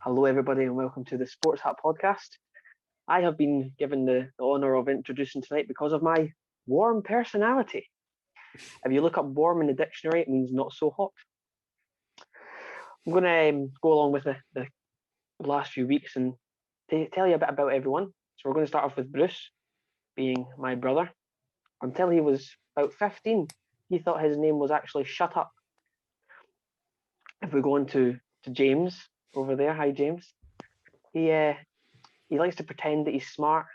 Hello, everybody, and welcome to the Sports Hat podcast. I have been given the honour of introducing tonight because of my warm personality. If you look up warm in the dictionary, it means not so hot. I'm going to go along with the last few weeks and tell you a bit about everyone. So we're going to start off with Bruce, being my brother. Until he was about 15, he thought his name was actually Shut Up. If we go on to James over there, hi James. He likes to pretend that he's smart,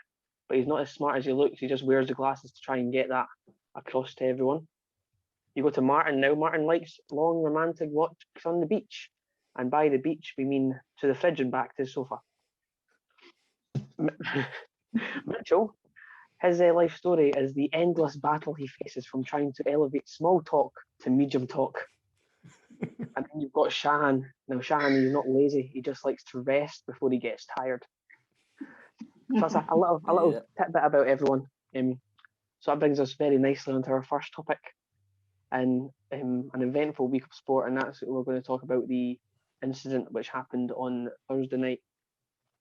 but he's not as smart as he looks. He just wears the glasses to try and get that across to everyone. You go to Martin now. Martin likes long romantic walks on the beach. And by the beach, we mean to the fridge and back to the sofa. Mitchell, his life story is the endless battle he faces from trying to elevate small talk to medium talk. And then you've got Shahan. Now, Shahan, he's not lazy. He just likes to rest before he gets tired. So that's a little tidbit about everyone. So that brings us very nicely onto our first topic, and an eventful week of sport, and that's we're going to talk about the incident which happened on Thursday night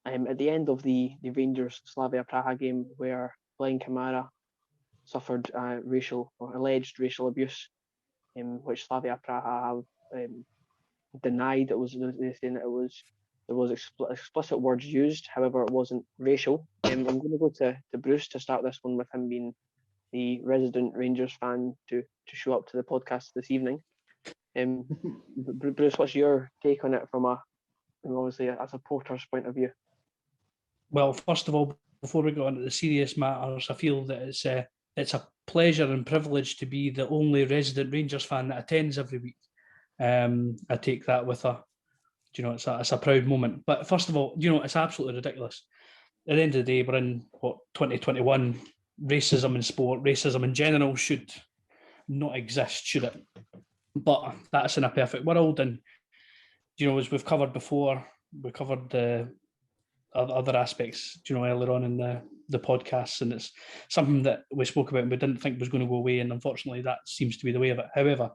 at the end of the Rangers Slavia Praha game, where Glen Kamara suffered alleged racial abuse, which Slavia Praha have denied. They're saying that there was explicit words used, however it wasn't racial. I'm going to go to Bruce to start this one, with him being the resident Rangers fan to show up to the podcast this evening. Bruce, what's your take on it from obviously a supporter's point of view? Well, first of all, before we go on to the serious matters, I feel that it's a pleasure and privilege to be the only resident Rangers fan that attends every week. I take that with it's a proud moment. But first of all, it's absolutely ridiculous. At the end of the day, we're in 2021. Racism in sport, racism in general should not exist, should it? But that's in a perfect world. And as we've covered before, we covered the other aspects, earlier on in the podcasts, and it's something that we spoke about and we didn't think was going to go away, and unfortunately that seems to be the way of it. However,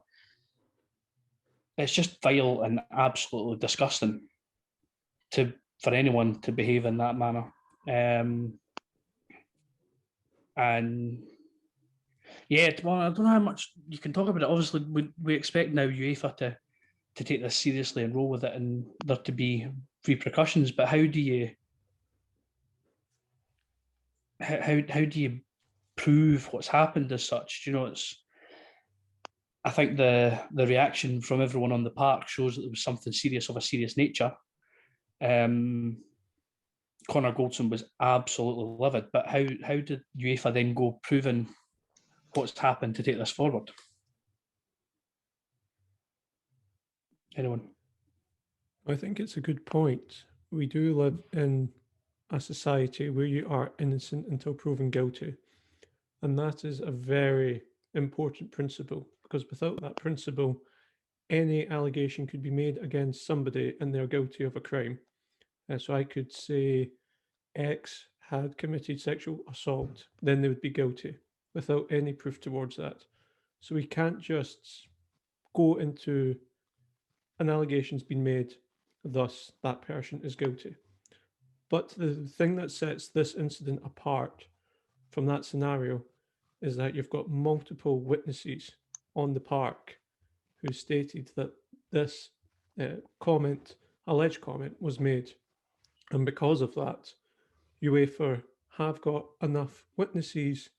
it's just vile and absolutely disgusting for anyone to behave in that manner. And yeah, well, I don't know how much you can talk about it. Obviously, we expect now UEFA to take this seriously and roll with it, and there to be repercussions. But how do you prove what's happened as such? I think the reaction from everyone on the park shows that there was something serious of a serious nature. Connor Goldson was absolutely livid, but how did UEFA then go proving what's happened to take this forward? Anyone? I think it's a good point. We do live in a society where you are innocent until proven guilty. And that is a very important principle, because without that principle, any allegation could be made against somebody and they're guilty of a crime. So I could say X had committed sexual assault, then they would be guilty without any proof towards that. So we can't just go into an allegation's been made, thus that person is guilty. But the thing that sets this incident apart from that scenario is that you've got multiple witnesses on the park who stated that this alleged comment was made. And because of that, UEFA have got enough witnesses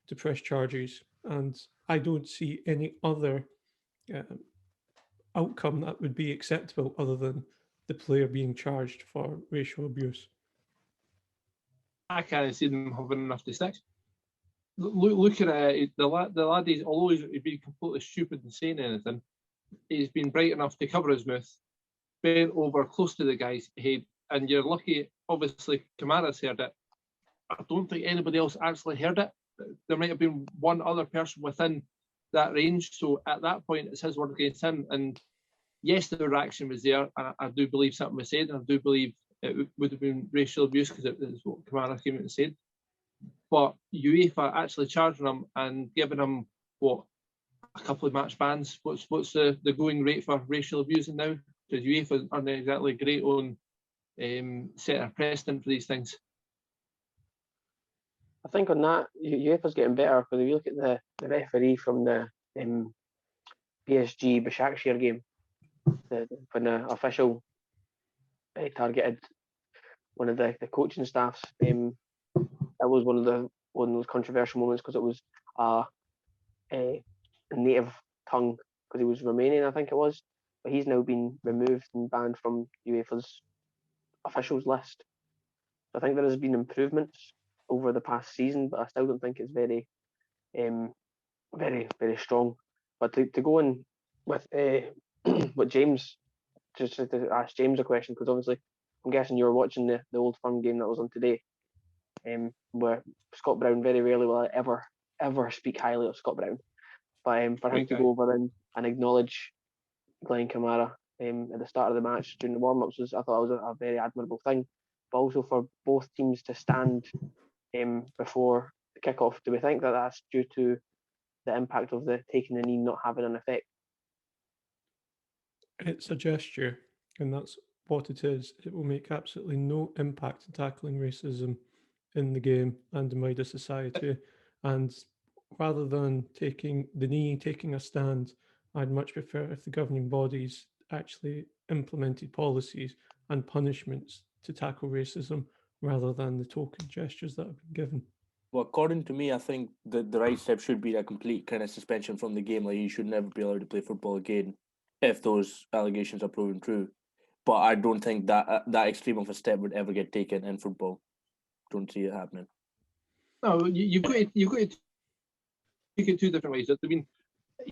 to press charges, and I don't see any other outcome that would be acceptable other than the player being charged for racial abuse. I can't see them having enough to stick. Look at it, the lad is, although he's been completely stupid and saying anything, he's been bright enough to cover his mouth, bent over close to the guy's head, and you're lucky, obviously, Kamara's heard it. I don't think anybody else actually heard it. There might have been one other person within that range, so at that point, it's his word against him, and yes, the reaction was there, and I do believe something was said, and I do believe it would have been racial abuse, because it is what Kamara came out and said. But UEFA actually charging him and giving him, a couple of match bans. What's the going rate for racial abusing now? Because UEFA aren't exactly great on setting a precedent for these things. I think on that, UEFA's getting better, because if you look at the referee from the PSG Başakşehir game, when the official targeted one of the coaching staffs, that was one of those controversial moments, because it was a native tongue, because he was Romanian, I think it was, but he's now been removed and banned from UEFA's officials list. So I think there has been improvements over the past season, but I still don't think it's very, very strong. But to go in with what James, just to ask James a question, because obviously I'm guessing you were watching the Old Firm game that was on today, where Scott Brown very rarely will I ever speak highly of Scott Brown, but for him to go over and acknowledge Glen Kamara at the start of the match during the warm-ups, I thought it was a very admirable thing. But also for both teams to stand before the kickoff, do we think that that's due to the impact of the taking the knee not having an effect? It's a gesture, and that's what it is. It will make absolutely no impact in tackling racism in the game and in wider society. And rather than taking the knee, taking a stand, I'd much prefer if the governing bodies actually implemented policies and punishments to tackle racism rather than the token gestures that have been given. Well, according to me, I think the right step should be a complete kind of suspension from the game. Like, you should never be allowed to play football again if those allegations are proven true. But I don't think that that extreme of a step would ever get taken in football. Don't see it happening. No, you've got to take it two different ways. I mean,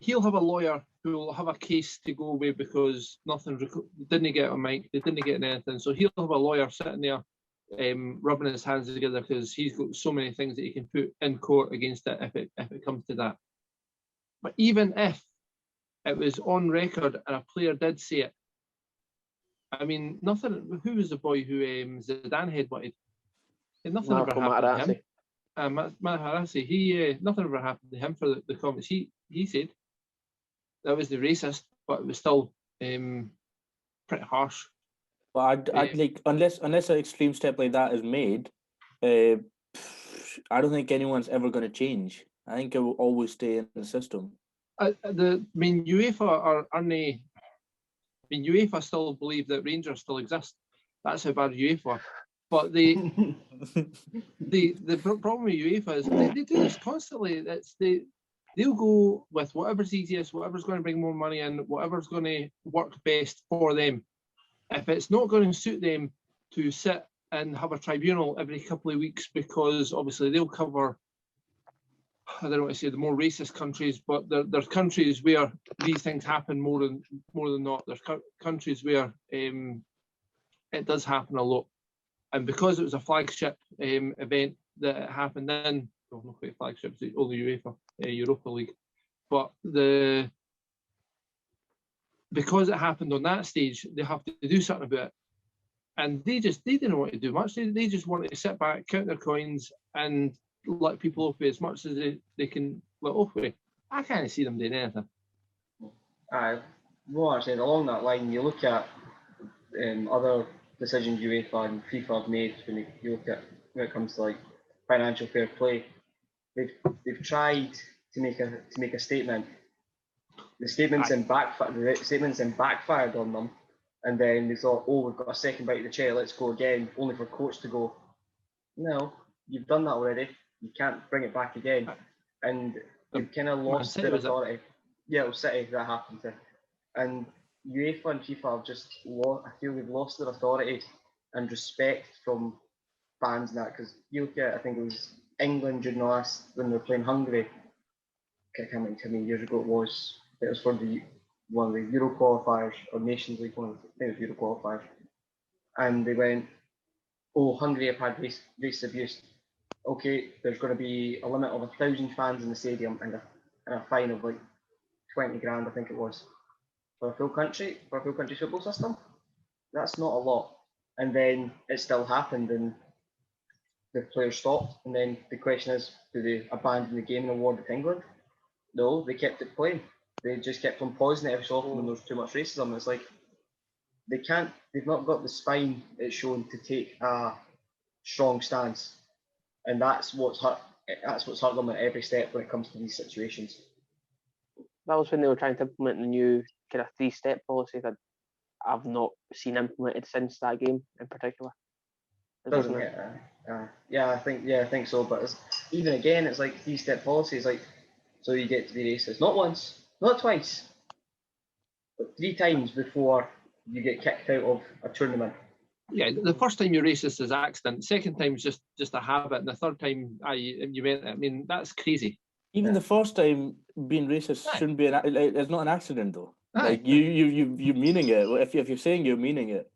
he'll have a lawyer who will have a case to go away because nothing didn't get a mic, they didn't get anything. So he'll have a lawyer sitting there rubbing his hands together because he's got so many things that he can put in court against it if it comes to that. But even if it was on record and a player did say it, I mean, nothing. Who was the boy who Zidane headbutted? Nothing ever happened to him. Maharasi, nothing ever happened to him for the comments. He said that was the racist, but it was still pretty harsh. But I'd like, unless an extreme step like that is made, I don't think anyone's ever going to change. I think it will always stay in the system. UEFA still believe that Rangers still exist. That's how bad UEFA are. But the problem with UEFA is they do this constantly. They'll go with whatever's easiest, whatever's going to bring more money in, whatever's going to work best for them. If it's not going to suit them to sit and have a tribunal every couple of weeks, because obviously they'll cover, I don't want to say the more racist countries, but there's countries where these things happen more than not. There's countries where it does happen a lot. And because it was a flagship event that it happened in, well, not quite flagship, it's only UEFA, Europa League. But because it happened on that stage, they have to do something about it. And they didn't want to do much. They just wanted to sit back, count their coins, and let people off with as much as they can let off with. I can't see them doing anything. Well, actually, along that line, you look at other decisions UEFA and FIFA have made when it comes to like financial fair play. They've tried to make a statement. The statement's then backfired on them, and then they thought, oh, we've got a second bite of the cherry, let's go again, only for coach to go, no, you've done that already, you can't bring it back again. And they've kind of lost their authority. Yeah, it was City that happened to. And UEFA and FIFA have just I feel they've lost their authority and respect from fans and that, because you look at, I think it was England during when they were playing Hungary, I can't remember how many years ago it was for one of the Euro qualifiers or Nations League, I think it was Euro qualifiers, and they went, oh, Hungary have had race abuse. Okay, there's going to be a limit of 1,000 fans in the stadium and a fine of like 20 grand, I think it was, for a full country's football system. That's not a lot. And then it still happened, and the players stopped. And then the question is, do they abandon the game and award it to England? No, they kept it playing. They just kept on pausing it every so often when there was too much racism. It's like, they've not got the spine it's shown to take a strong stance, and that's what's hurt them at every step when it comes to these situations. That was when they were trying to implement the new kind of 3-step policy that I've not seen implemented since that game in particular. Doesn't it? I think so. But even again, it's like 3-step policies. Like, so you get to be racist not once, not twice, but 3 times before you get kicked out of a tournament. Yeah, the first time you're racist is accident. Second time is just a habit, and the third time you meant it. I mean, that's crazy. Even the first time being racist shouldn't be it's not an accident though. Aye. Like you meaning it. If you're saying you're meaning it,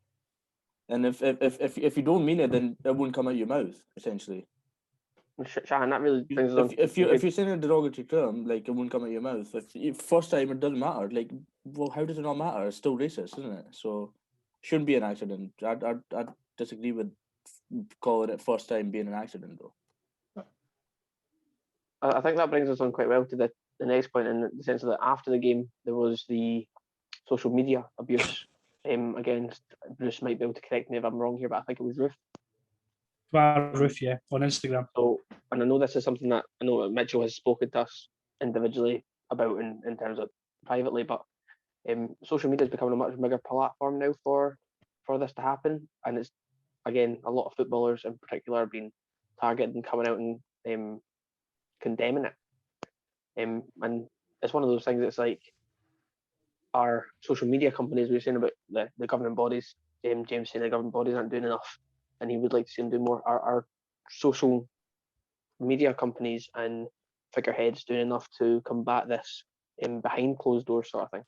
and if you don't mean it, then it wouldn't come out your mouth essentially. Shahan, that really brings us on. If you're saying a derogatory term, like it wouldn't come out your mouth. If first time it doesn't matter. Like, well, how does it not matter? It's still racist, isn't it? So shouldn't be an accident. I disagree with calling it first time being an accident though. I think that brings us on quite well to the next point, in the sense that after the game there was the social media abuse against, Bruce might be able to correct me if I'm wrong here, but I think it was Ruth. Roof, yeah, on Instagram. So, and I know this is something that I know Mitchell has spoken to us individually about in terms of privately, but social media is becoming a much bigger platform now for this to happen, and it's, again, a lot of footballers in particular are being targeted and coming out and condemning it. And it's one of those things that's like, our social media companies, we were saying about the governing bodies, James saying the governing bodies aren't doing enough, and he would like to see them do more. Our social media companies and figureheads doing enough to combat this behind closed doors sort of thing?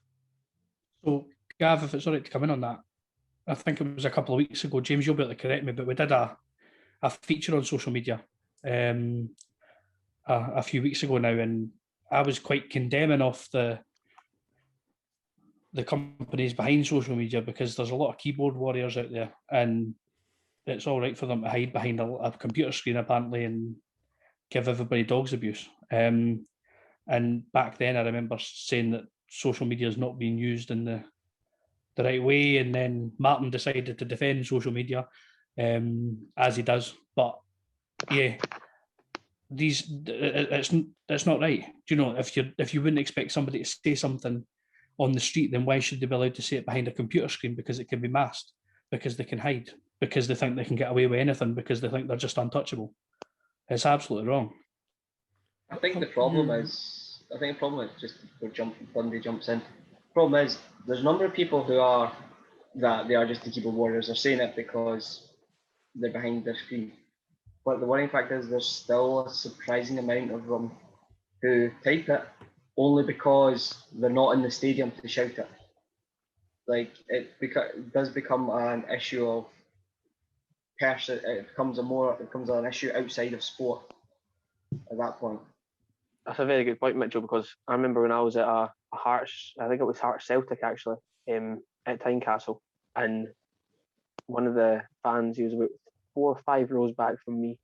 So, Gav, if it's all right to come in on that, I think it was a couple of weeks ago, James, you'll be able to correct me, but we did a feature on social media a few weeks ago now, and I was quite condemning of the companies behind social media, because there's a lot of keyboard warriors out there, and it's all right for them to hide behind a computer screen apparently and give everybody dogs abuse. And back then I remember saying that social media is not being used in the right way, and then Martin decided to defend social media as he does. But yeah, it's not right. Do you know, if you wouldn't expect somebody to say something on the street, then why should they be allowed to say it behind a computer screen? Because it can be masked, because they can hide, because they think they can get away with anything, because they think they're just untouchable. It's absolutely wrong. I think the problem is just where Bundy jumps in. The problem is there's a number of people who are that they are just the keyboard warriors. They're saying it because they're behind their screen. But the worrying fact is there's still a surprising amount of them who type it only because they're not in the stadium to shout it. Like, it does become an issue of person. It becomes an issue outside of sport at that point. That's a very good point, Mitchell, because I remember when I was at a Hearts, I think it was Hearts Celtic actually, at Tynecastle, and one of the fans, he was about 4 or 5 rows back from me,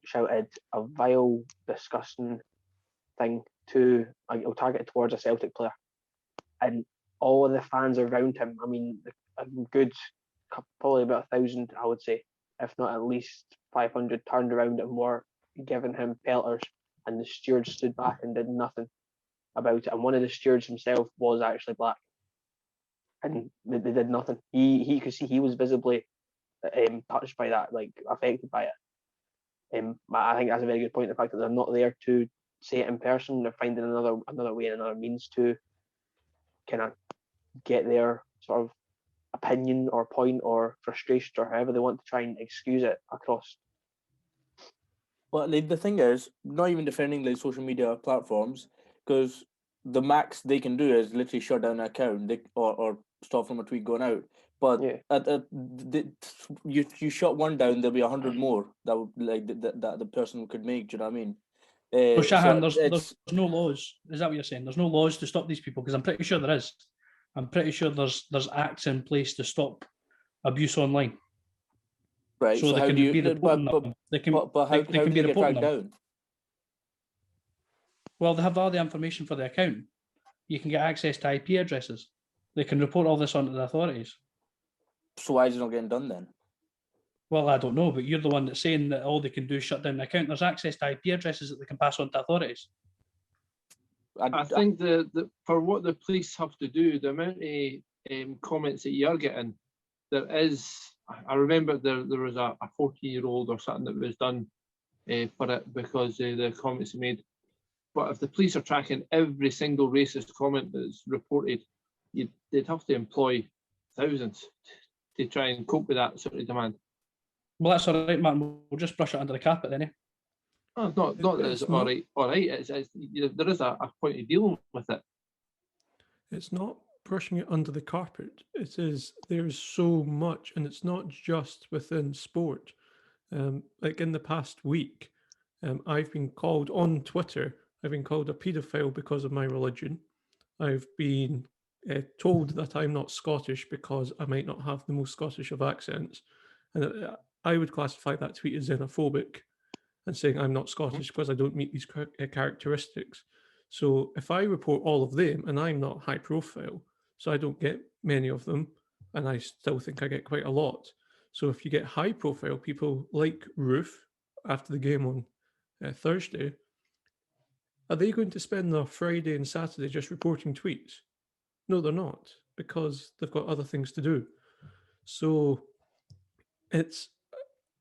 shouted a vile, disgusting thing targeted towards a Celtic player, and all of the fans around him, I mean, a good, probably about 1,000, I would say, if not at least 500, turned around and were giving him pelters, and the steward stood back and did nothing about it. And one of the stewards himself was actually black, and they did nothing. He could see he was visibly touched by that, like affected by it. I think that's a very good point. The fact that they're not there to say it in person, they're finding another way and another means to kind of get their sort of opinion or point or frustration or however they want to try and excuse it across. Well, like, the thing is, not even defending like social media platforms, because the max they can do is literally shut down an account or stop from a tweet going out. But you shut one down, there'll be 100 more that would that the person could make. Do you know what I mean? So Shahan, there's no laws. Is that what you're saying? There's no laws to stop these people? Because I'm pretty sure there is. I'm pretty sure there's acts in place to stop abuse online. Right. So they can be reporting them. They can be reporting them. Well, they have all the information for the account. You can get access to IP addresses. They can report all this onto the authorities. So why is it not getting done then? Well, I don't know, but you're the one that's saying that all they can do is shut down the account. There's access to IP addresses that they can pass on to authorities. I think the for what the police have to do, the amount of comments that you're getting, there is. I remember there was a 14-year-old or something that was done for it because the comments he made. But if the police are tracking every single racist comment that's reported, they'd have to employ thousands to try and cope with that sort of demand. Well, that's all right, Martin. We'll just brush it under the carpet then, eh? Oh, not that it's all right. All right, there is a point of dealing with it. It's not brushing it under the carpet. It is, there's so much, and it's not just within sport. Like in the past week, I've been called on Twitter, I've been called a paedophile because of my religion. I've been told that I'm not Scottish because I might not have the most Scottish of accents. And I would classify that tweet as xenophobic and saying I'm not Scottish because I don't meet these characteristics. So if I report all of them and I'm not high profile, so I don't get many of them, and I still think I get quite a lot. So if you get high profile people like Roof after the game on Thursday, are they going to spend their Friday and Saturday just reporting tweets? No, they're not, because they've got other things to do. So it's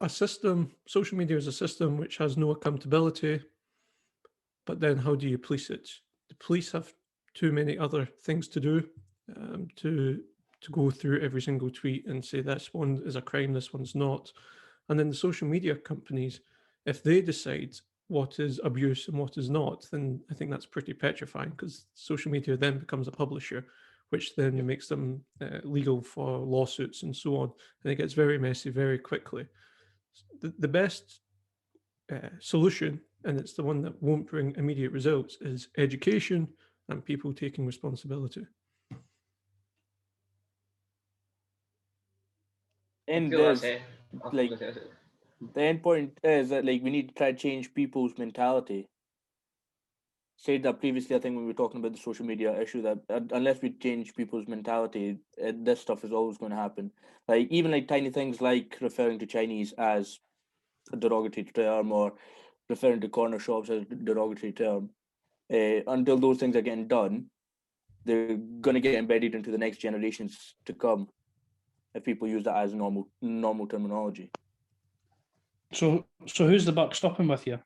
a system, social media is a system which has no accountability, but then how do you police it? The police have too many other things to do to go through every single tweet and say this one is a crime, this one's not. And then the social media companies, if they decide what is abuse and what is not, then I think that's pretty petrifying, because social media then becomes a publisher, which then makes them legal for lawsuits and so on. And it gets very messy very quickly. The best solution, and it's the one that won't bring immediate results, is education and people taking responsibility. And there's like the end point is that like we need to try to change people's mentality. Said that previously, I think when we were talking about the social media issue, that unless we change people's mentality, this stuff is always going to happen. Like even like tiny things like referring to Chinese as a derogatory term or referring to corner shops as a derogatory term. Until those things are getting done, they're going to get embedded into the next generations to come if people use that as normal terminology. So who's the buck stopping with you?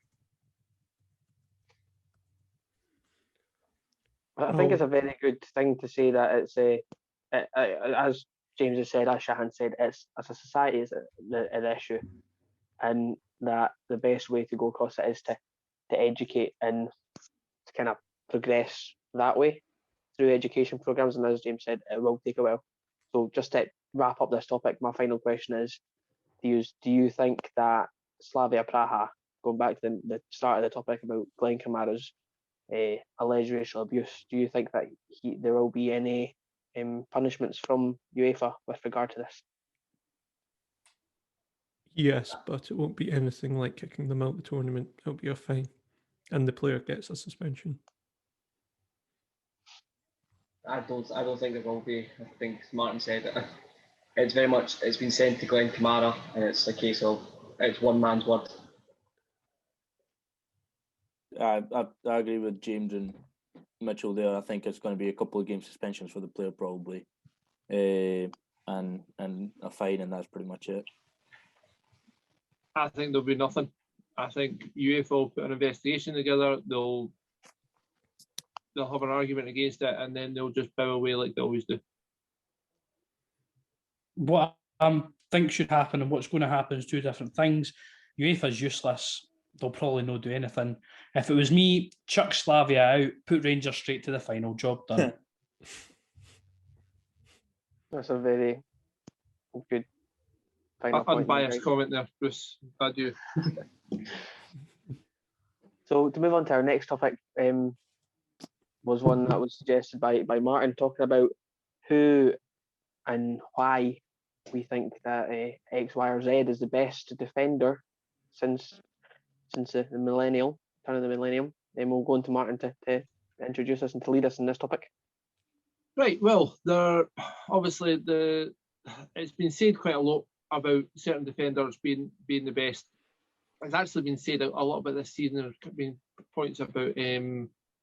I think it's a very good thing to say that it's as James has said, as Shahan said, it's as a society is an issue, and that the best way to go across it is to educate and to kind of progress that way through education programs. And as James said, it will take a while. So just to wrap up this topic, my final question is: do you think that Slavia Praha, going back to the start of the topic about Glen Kamara's alleged racial abuse, do you think that there will be any punishments from UEFA with regard to this? Yes, but it won't be anything like kicking them out of the tournament. It'll be a fine, and the player gets a suspension. I don't think there will be. I think Martin said it. It's been sent to Glen Kamara, and it's a case of it's one man's word. I agree with James and Mitchell there. I think it's going to be a couple of game suspensions for the player probably, and a fine, and that's pretty much it. I think there'll be nothing. I think UEFA will put an investigation together. They'll have an argument against it, and then they'll just bow away like they always do. What I think should happen and what's going to happen is two different things. UEFA's useless. They'll probably not do anything. If it was me, chuck Slavia out, put Rangers straight to the final, job done. That's a very good final point. Unbiased comment there, Bruce. Glad you. So to move on to our next topic, was one that was suggested by Martin, talking about who and why we think that X, Y, or Z is the best defender since the millennium, turn of the millennium. Then we'll go into Martin to introduce us and to lead us in this topic. Right. Well, there obviously the it's been said quite a lot about certain defenders being the best. It's actually been said a lot about this season. There have been points about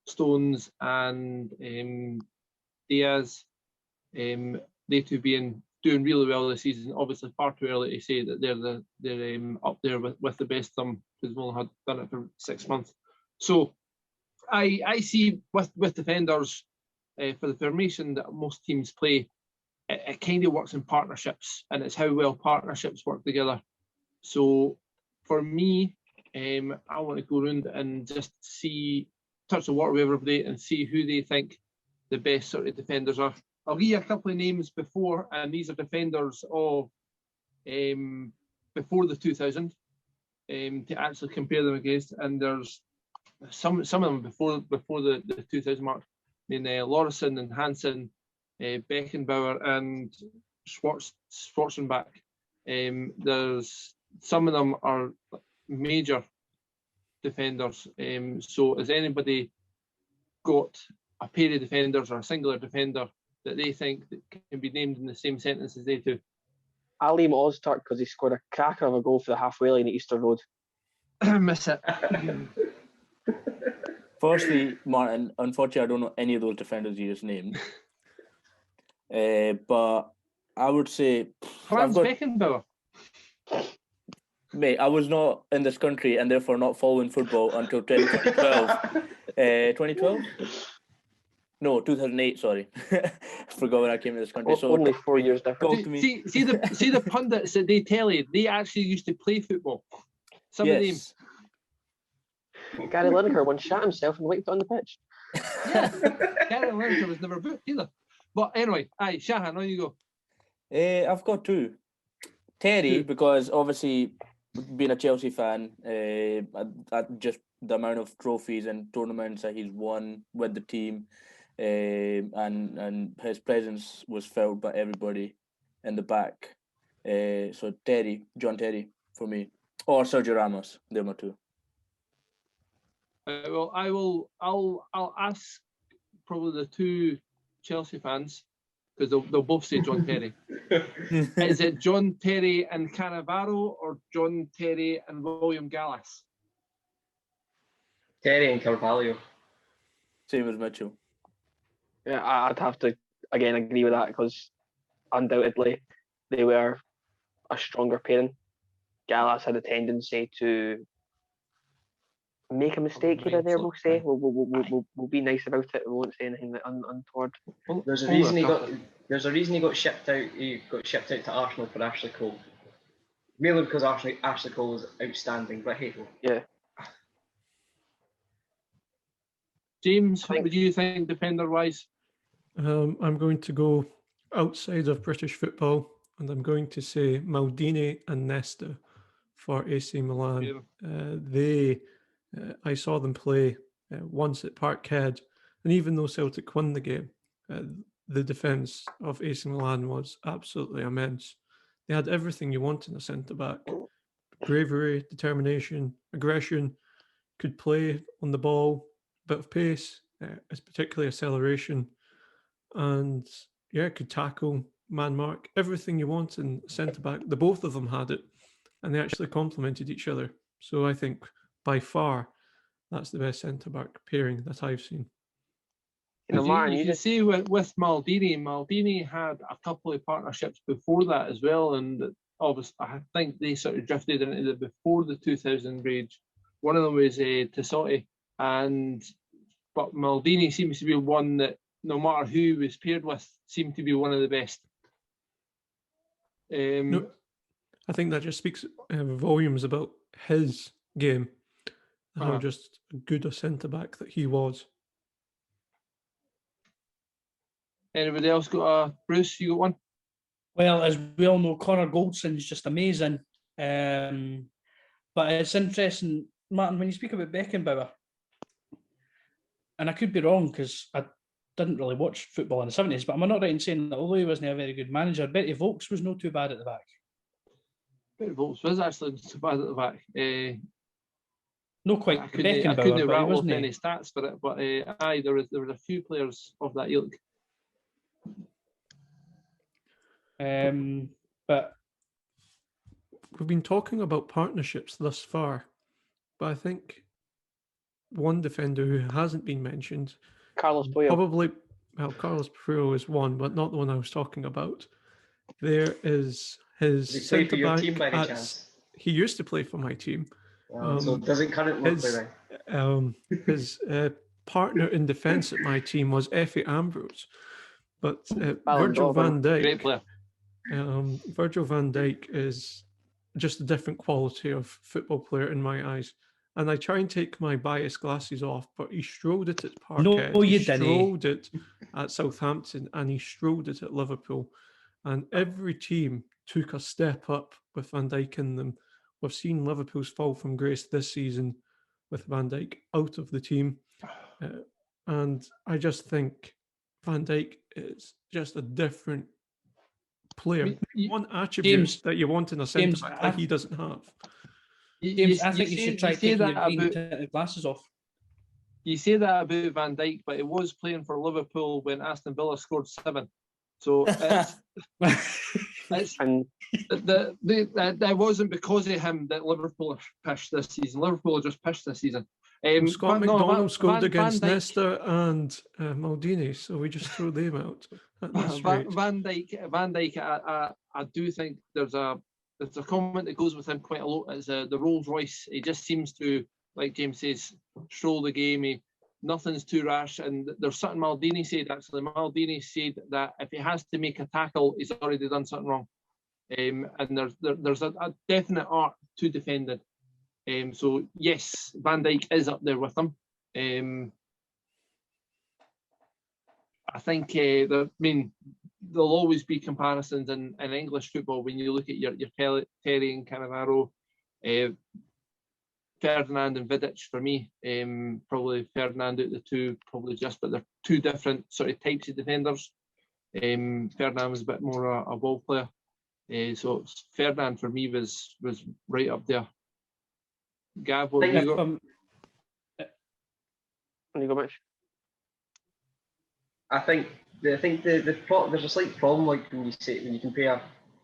Stones and Diaz, they two doing really well this season. Obviously, far too early to say that they're up there with the best of them, because they've only done it for 6 months. So I see with defenders for the formation that most teams play, it kind of works in partnerships, and it's how well partnerships work together. So for me, I want to go around and just touch the water with everybody and see who they think the best sort of defenders are. I'll give you a couple of names before, and these are defenders of before the 2000 to actually compare them against. And there's some of them before the 2000 mark. I mean, Lauritsen and Hansen, Beckenbauer and Schwarzenbach. There's some of them are major defenders. So has anybody got a pair of defenders or a singular defender that they think that can be named in the same sentence as they do? Alim Ozturk, because he scored a cracker of a goal for the halfway line at Easter Road. Miss it. Firstly, Martin, unfortunately, I don't know any of those defenders you just named. But I would say Franz Beckenbauer. Mate, I was not in this country and therefore not following football until 2012. 2012? No, 2008, sorry. Forgot when I came to this country. So only 4 years difference. See the pundits that they tell you, they actually used to play football. Some of them. Gary Lineker once shot himself and wiped it on the pitch. Yeah, Gary Lineker was never booked either. But anyway, Shahan, on you go. I've got two. Terry, because obviously being a Chelsea fan, just the amount of trophies and tournaments that he's won with the team, and his presence was felt by everybody in the back. So John Terry for me, or Sergio Ramos. They're my two. Well, I'll ask probably the two Chelsea fans, because they'll both say John Terry. Is it John Terry and Cannavaro or John Terry and William Gallas? Terry and Carvalho. Same as Mitchell. Yeah, I'd have to again agree with that, because undoubtedly they were a stronger pairing. Gallas had a tendency to make a mistake here or there. We'll say we'll be nice about it. We won't say anything untoward. There's a reason he got shipped out. He got shipped out to Arsenal for Ashley Cole. Mainly because Ashley Cole is outstanding. But hey, yeah. James, what do you think defender wise? I'm going to go outside of British football, and I'm going to say Maldini and Nesta for AC Milan. I saw them play once at Parkhead, and even though Celtic won the game, the defence of AC Milan was absolutely immense. They had everything you want in a centre-back. Bravery, determination, aggression, could play on the ball, bit of pace, particularly acceleration, and could tackle, man mark, everything you want in centre-back. The both of them had it, and they actually complemented each other. So I think by far that's the best centre-back pairing that I've seen. You can see with Maldini had a couple of partnerships before that as well, and obviously I think they sort of drifted into before the 2000 rage. One of them was Tassotti, but Maldini seems to be one that no matter who he was paired with, seemed to be one of the best. No, I think that just speaks volumes about his game, how just good a centre-back that he was. Anybody else got Bruce, you got one? Well, as we all know, Connor Goldson's just amazing. But it's interesting, Martin, when you speak about Beckenbauer, and I could be wrong because I didn't really watch football in the 70s, but am I not right in saying that although he wasn't a very good manager, Betty Vokes was not too bad at the back? Betty Vokes was actually too bad at the back. No quite I couldn't but he rattle off wasn't any stats for it, but there was a few players of that ilk. But We've been talking about partnerships thus far, but I think one defender who hasn't been mentioned, Carlos Puyol. probably, well, Carlos Puyol is one, but not the one I was talking about. There is his Does he play for centre your back. team by any chance? He used to play for my team. So doesn't currently play now. His partner in defence at my team was Effie Ambrose, but Virgil van Great Dijk. player. Virgil van Dijk is just a different quality of football player in my eyes. And I try and take my bias glasses off, but he strode it at Parkhead, he strode it at Southampton, and he strode it at Liverpool. And every team took a step up with Van Dijk in them. We've seen Liverpool's fall from grace this season with Van Dijk out of the team. And I just think Van Dijk is just a different player. One attribute that you want in a centre back that he doesn't have. James, I think you should try taking your green tinted glasses off. You say that about Van Dijk, but he was playing for Liverpool when Aston Villa scored 7. So that wasn't because of him that Liverpool are pissed this season. Liverpool are just pissed this season. Scott McDonald scored against Nesta and Maldini, so we just threw them out. Van Dijk, I do think there's a comment that goes with him quite a lot. It's the Rolls Royce. He just seems to, like James says, stroll the game. Nothing's too rash. And there's something Maldini said, actually. Maldini said that if he has to make a tackle, he's already done something wrong. And there's a definite art to defending. So, yes, Van Dijk is up there with him. I think, there'll always be comparisons in English football when you look at your Terry and Cannavaro, Ferdinand and Vidic for me. Probably Ferdinand out of the two, but they're two different sort of types of defenders. Ferdinand was a bit more a ball player. So Ferdinand for me was right up there. Gav, what have you got? You go, Mitch. I think there's a slight problem, like when you compare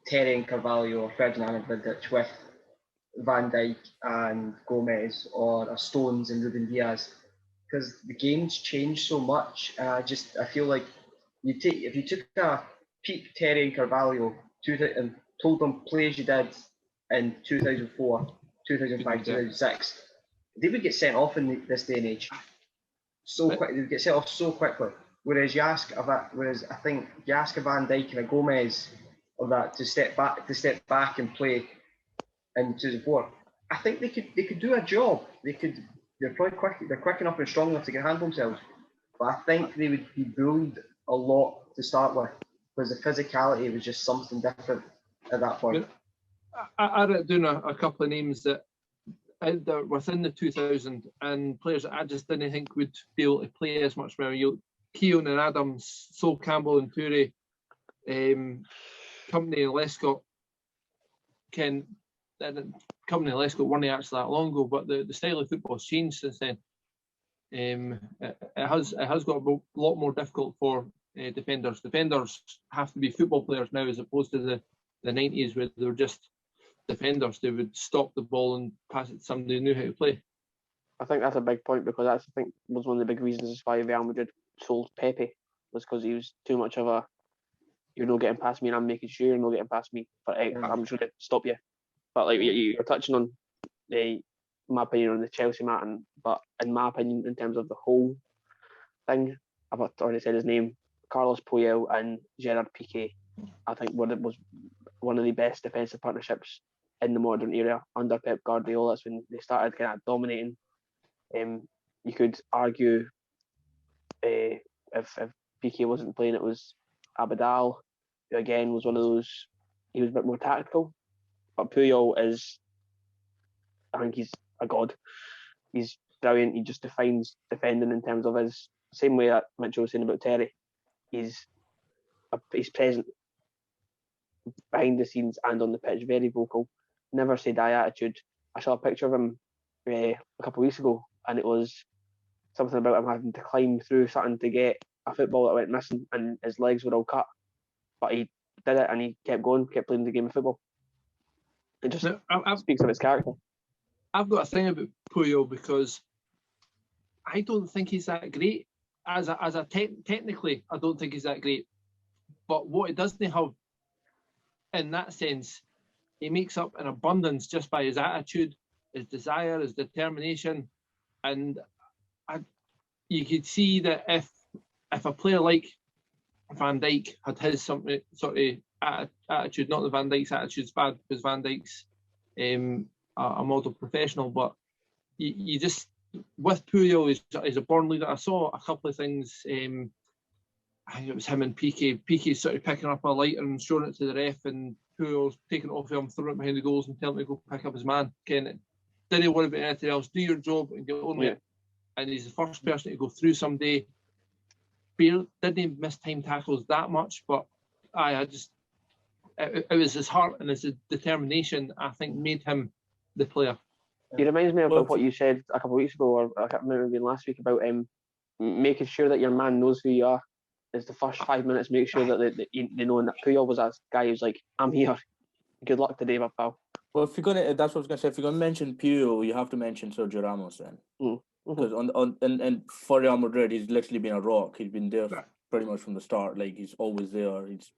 Terry and Carvalho or Ferdinand and Vidic with Van Dijk and Gomez or Stones and Ruben Diaz, because the game's changed so much. I feel like if you took a peak Terry and Carvalho and told them play as you did in 2004, 2005, 2006, they would get sent off in this day and age. So quick, they would get sent off so quickly. Whereas I think you ask a Van Dijk and a Gomez of that to step back and play in 2004, I think they could do a job. They're probably quick. They're quick enough and strong enough to get handle themselves. But I think they would be bullied a lot to start with because the physicality was just something different at that point. I read down a couple of names that within the 2000 and players that I just didn't think would be able to play as much. Keown and Adams, Sol Campbell and Toure, Company and Lescott. Company and Lescott weren't actually that long ago, but the style of football has changed since then. It has got a lot more difficult for defenders. Defenders have to be football players now, as opposed to the 90s where they were just defenders. They would stop the ball and pass it to somebody who knew how to play. I think that's a big point because I think was one of the big reasons why Real Madrid sold Pepe, was because he was too much of a, you're not getting past me and I'm making sure you're not getting past me, but I'm just going to stop you. But like you're touching on my opinion on the Chelsea matter, but in my opinion, in terms of the whole thing, I've already said his name, Carlos Puyol and Gerard Piqué, I think was one of the best defensive partnerships in the modern era under Pep Guardiola. That's when they started kind of dominating. You could argue if Piqué wasn't playing, it was Abidal, who again was one of those, he was a bit more tactical. But Puyol I think he's a god. He's brilliant. He just defines defending in terms of his, same way that Mitchell was saying about Terry. He's present behind the scenes and on the pitch, very vocal, never say die attitude. I saw a picture of him a couple of weeks ago, and it was something about him having to climb through something to get a football that went missing, and his legs were all cut. But he did it, and he kept going, kept playing the game of football. It just speaks of his character. I've got a thing about Puyol because I don't think he's that great. Technically, I don't think he's that great. But what he doesn't have, in that sense, he makes up an abundance just by his attitude, his desire, his determination, and you could see that if a player like Van Dijk had his sort of attitude, not that Van Dijk's attitude's bad because Van Dijk's a model professional, but you just, with Puyol, he's a born leader. I saw a couple of things. I think it was him and Piqué. Piqué's sort of picking up a lighter and showing it to the ref, and Puyol's taking it off him, throwing it behind the goals, and telling him to go pick up his man. Ken, didn't worry about anything else. Do your job and get on with it. And he's the first person to go through someday. Didn't miss time tackles that much, but it was his heart and his determination, I think, made him the player. He reminds me of what you said a couple of weeks ago, or I can't remember being last week, about making sure that your man knows who you are. Is the first 5 minutes, make sure that they know. And that Puyol was that guy who's like, I'm here. Good luck today, my pal. Well, if you're gonna, that's what I was gonna say. If you're gonna mention Puyol, you have to mention Sergio Ramos then, because and for Real Madrid, he's literally been a rock. He's been there pretty much from the start. Like, he's always there. He's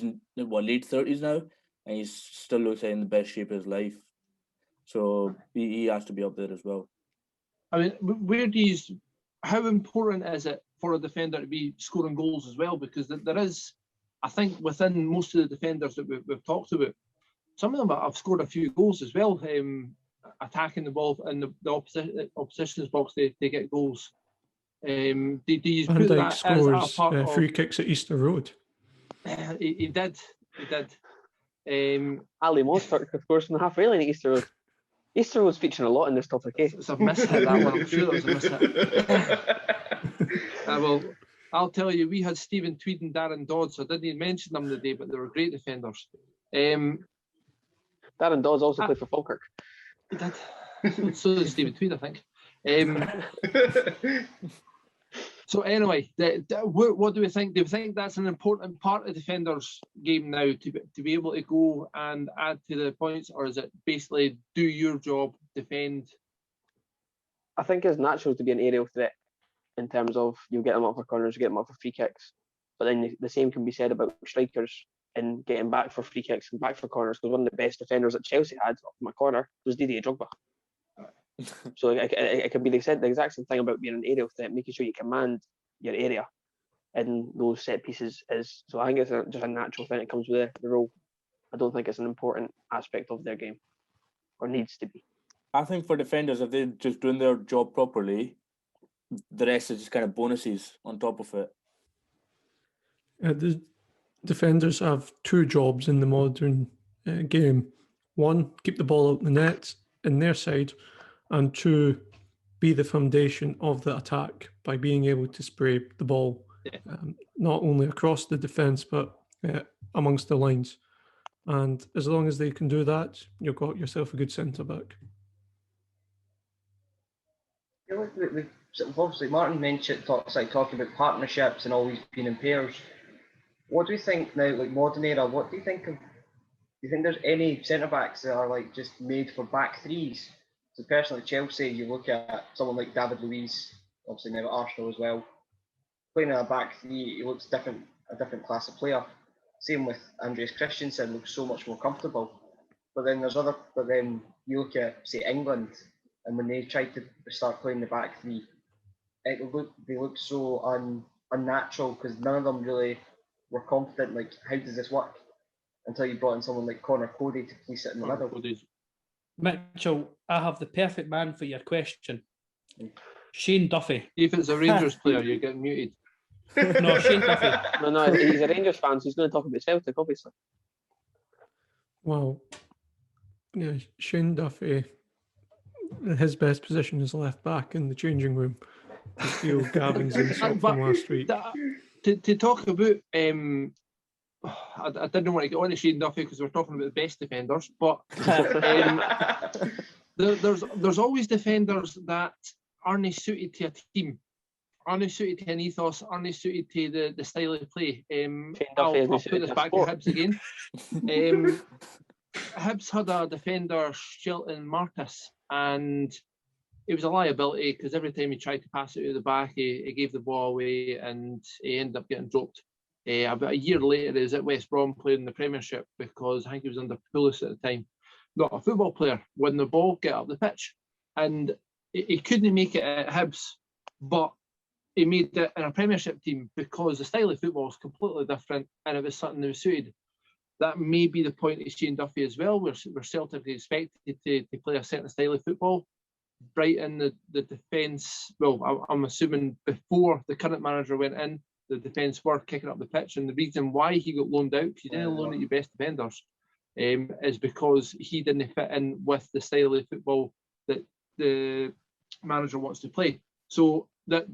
in late 30s now, and he still looks like in the best shape of his life. So he has to be up there as well. I mean, how important is it for a defender to be scoring goals as well? Because there is, I think, within most of the defenders that we've talked about, some of them have scored a few goals as well, attacking the ball in the opposition's box to get goals. Do you Van put Dijk that scores as a part of, free kicks at Easter Road. He did. Ali Mosford, of course, in the halfway line at Easter Road. Easter Road's featuring a lot in this topic, eh? It's a mishit, that one. I'm sure that was a mishit. Well, I'll tell you, we had Stephen Tweed and Darren Dodds. So I didn't even mention them today, but they were great defenders. Darren Dodds also played for Falkirk. He did. So did Stephen Tweed, I think. So anyway, what do we think? Do we think that's an important part of defenders' game now, to be able to go and add to the points, or is it basically do your job, defend? I think it's natural to be an aerial threat in terms of you get them up for corners, you get them up for free kicks, but then the same can be said about strikers in getting back for free kicks and back for corners, because one of the best defenders that Chelsea had from a corner was Didier Drogba. So it can be the exact same thing about being an aerial threat, making sure you command your area in those set pieces. So I think it's just a natural thing that comes with the role. I don't think it's an important aspect of their game, or needs to be. I think for defenders, if they're just doing their job properly, the rest is just kind of bonuses on top of it. The defenders have two jobs in the modern game. One, keep the ball out the net in their side, and two, be the foundation of the attack by being able to spray the ball not only across the defence but amongst the lines. And as long as they can do that, you've got yourself a good centre-back. Obviously, Martin talking about partnerships and always being in pairs. What do you think now, like modern era, what do you think of? Do you think there's any centre-backs that are like just made for back threes? So personally, Chelsea, you look at someone like David Luiz, obviously now at Arsenal as well, playing in a back three, he looks a different class of player. Same with Andreas Christensen, looks so much more comfortable. But then you look at, say, England, and when they tried to start playing the back three, they looked so unnatural, because none of them really were confident, like, how does this work? Until you brought in someone like Connor Cody to please sit in the middle. Mitchell, I have the perfect man for your question. Shane Duffy. If it's a Rangers player, you're getting muted. No, Shane Duffy. No, he's a Rangers fan, so he's going to talk about Celtic, obviously. Well, yeah, Shane Duffy, his best position is left back in the changing room. To steal Gavin's insult from last week. To talk about, I didn't want to get on to Shane Duffy because we're talking about the best defenders, but there's always defenders that aren't suited to a team. unsuited to an ethos, unsuited to the style of play. Duffy isn't I'll put suited this to back to sport. Hibs again. Hibs had a defender, Shelton Marcus, and he was a liability because every time he tried to pass it to the back, he gave the ball away and he ended up getting dropped. About a year later, he was at West Brom playing in the Premiership because I think he was under Pulis at the time. Not a football player. When the ball get up the pitch, and he couldn't make it at Hibs, but he made it in a Premiership team because the style of football is completely different and it was something that was suited. That may be the point of Shane Duffy as well, where Celtic are expected to play a certain style of football. Brighton, the defence, well, I'm assuming before the current manager went in, the defence were kicking up the pitch, and the reason why he got loaned out, because you didn't loan at your best defenders, is because he didn't fit in with the style of football that the manager wants to play. So that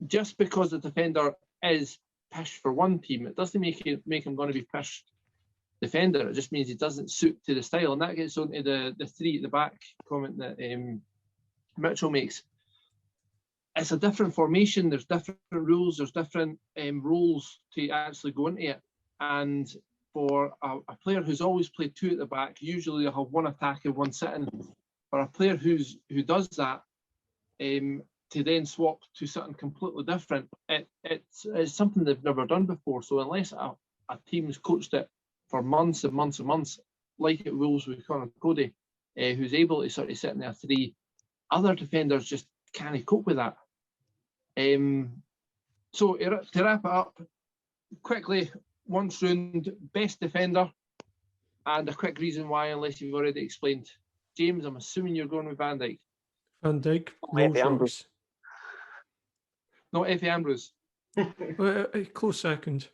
just because the defender is pish for one team, it doesn't make him going to be pish defender. It just means he doesn't suit to the style, and that gets on to the three at the back comment that Mitchell makes. It's a different formation, there's different rules, there's different roles to actually go into it. And for a player who's always played two at the back, usually they'll have one attack and one sitting. For a player who does that, to then swap to something completely different, it's something they've never done before. So unless a team's coached it for months and months and months, like it Wolves with Conor Cody, who's able to sort of sit in there three, other defenders just can't cope with that. So to wrap it up, quickly, once round, best defender, and a quick reason why, unless you've already explained. James, I'm assuming you're going with Van Dijk. Van Dijk, Efe Rolls-Royce. Not Efe Ambrose. A close second.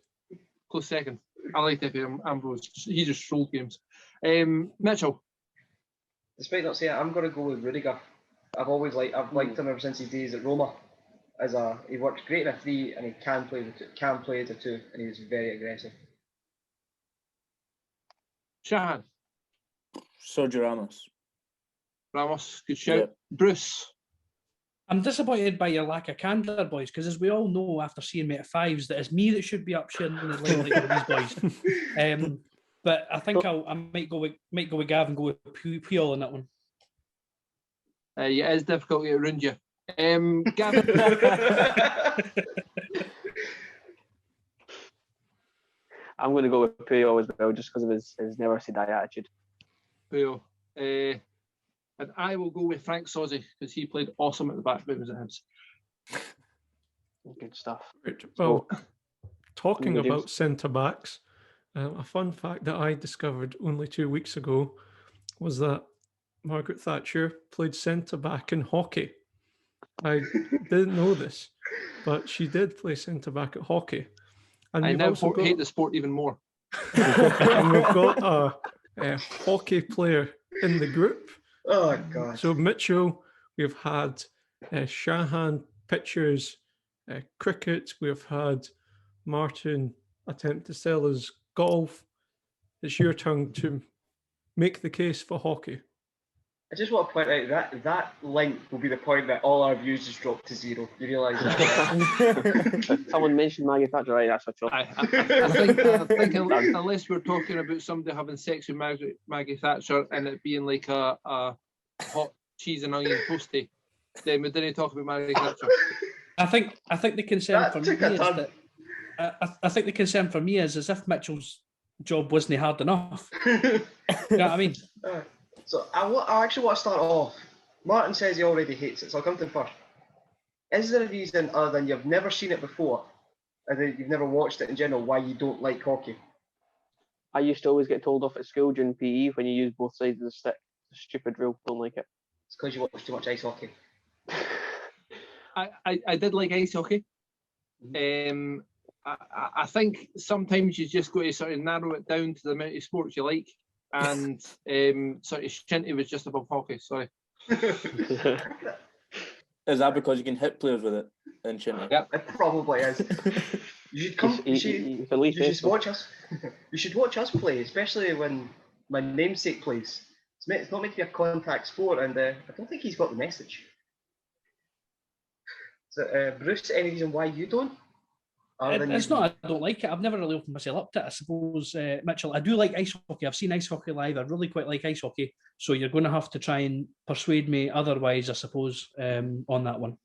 Close second. I like Efe Ambrose. He just rolled games. Mitchell. Despite not saying it, I'm going to go with Rudiger. I've liked him ever since his days at Roma. He works great in a three, and he can play as a two, and he's very aggressive. Shahan. Sergio Ramos. Ramos, good shout. Yeah. Bruce. I'm disappointed by your lack of candour, boys, because as we all know after seeing me at fives, that it's me that should be up sharing the limelight with these boys. But I think I might go with Gav and go with Puyol on that one. Yeah, it is difficult to get around you. Gav. I'm going to go with Puyol as well, just because of his never say die attitude. Puyol. And I will go with Frank Sozzi because he played awesome at the back when he was at Hibs. Good stuff. Right. Well, talking about centre-backs, a fun fact that I discovered only 2 weeks ago was that Margaret Thatcher played centre-back in hockey. I didn't know this, but she did play centre-back at hockey. And I now hate the sport even more. And we've got a hockey player in the group. Oh, God. So, Mitchell, we've had Shahan pictures, cricket. We've had Martin attempt to sell us golf. It's your turn to make the case for hockey. I just want to point out that link will be the point that all our views just drop to zero. You realise that? Someone mentioned Maggie Thatcher, right? That's what I think unless we're talking about somebody having sex with Maggie Thatcher and it being like a hot cheese and onion toasty, then we didn't talk about Maggie Thatcher. I think the concern for me is that I think the concern for me is as if Mitchell's job wasn't hard enough. You know what I mean? So I actually want to start off. Martin says he already hates it, so I'll come to him first. Is there a reason other than you've never seen it before, or that you've never watched it in general, why you don't like hockey? I used to always get told off at school during PE when you use both sides of the stick. It's a stupid rule. Don't like it. It's because you watch too much ice hockey. I did like ice hockey. I think sometimes you just got to sort of narrow it down to the amount of sports you like. And sort of Shinty was just above hockey, sorry. Is that because you can hit players with it in Shinty? Yeah, it probably is. You should come. You should watch us. You should watch us play, especially when my namesake plays. It's not meant to be a contact sport, and I don't think he's got the message. So, Bruce, any reason why you don't? Other than It's you- not I don't like it. I've never really opened myself up to it, I suppose, Mitchell. I do like ice hockey. I've seen ice hockey live. I really quite like ice hockey. So you're going to have to try and persuade me otherwise, I suppose, on that one.